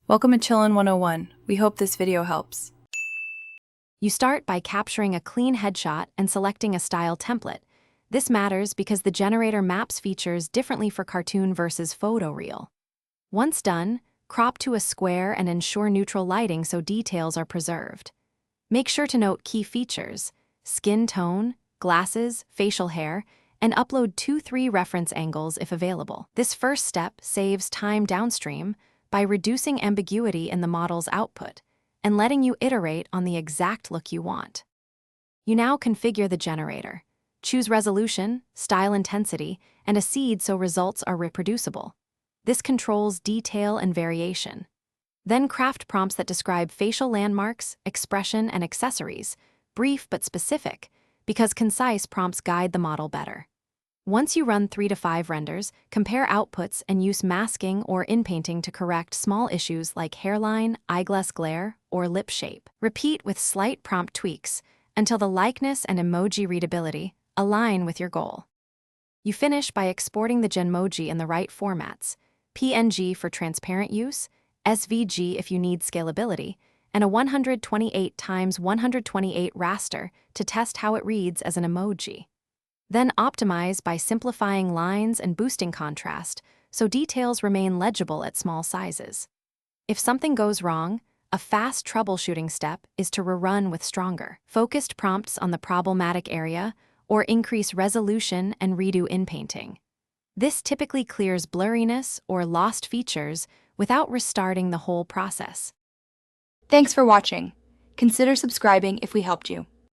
Welcome to Chillin' 101. We hope this video helps. You start by capturing a clean headshot and selecting a style template. This matters because the generator maps features differently for cartoon versus photoreal. Once done, crop to a square and ensure neutral lighting so details are preserved. Make sure to note key features: skin tone, glasses, facial hair, and upload 2-3 reference angles if available. This first step saves time downstream by reducing ambiguity in the model's output and letting you iterate on the exact look you want. You now configure the generator. Choose resolution, style intensity, and a seed so results are reproducible. This controls detail and variation. Then craft prompts that describe facial landmarks, expression, and accessories, brief but specific, because concise prompts guide the model better. Once you run 3 to 5 renders, compare outputs and use masking or inpainting to correct small issues like hairline, eyeglass glare, or lip shape. Repeat with slight prompt tweaks until the likeness and emoji readability align with your goal. You finish by exporting the Genmoji in the right formats: PNG for transparent use, SVG if you need scalability, and a 128 x 128 raster to test how it reads as an emoji. Then optimize by simplifying lines and boosting contrast so details remain legible at small sizes. If something goes wrong, a fast troubleshooting step is to rerun with stronger, focused prompts on the problematic area or increase resolution and redo inpainting. This typically clears blurriness or lost features without restarting the whole process. Thanks for watching. Consider subscribing if we helped you.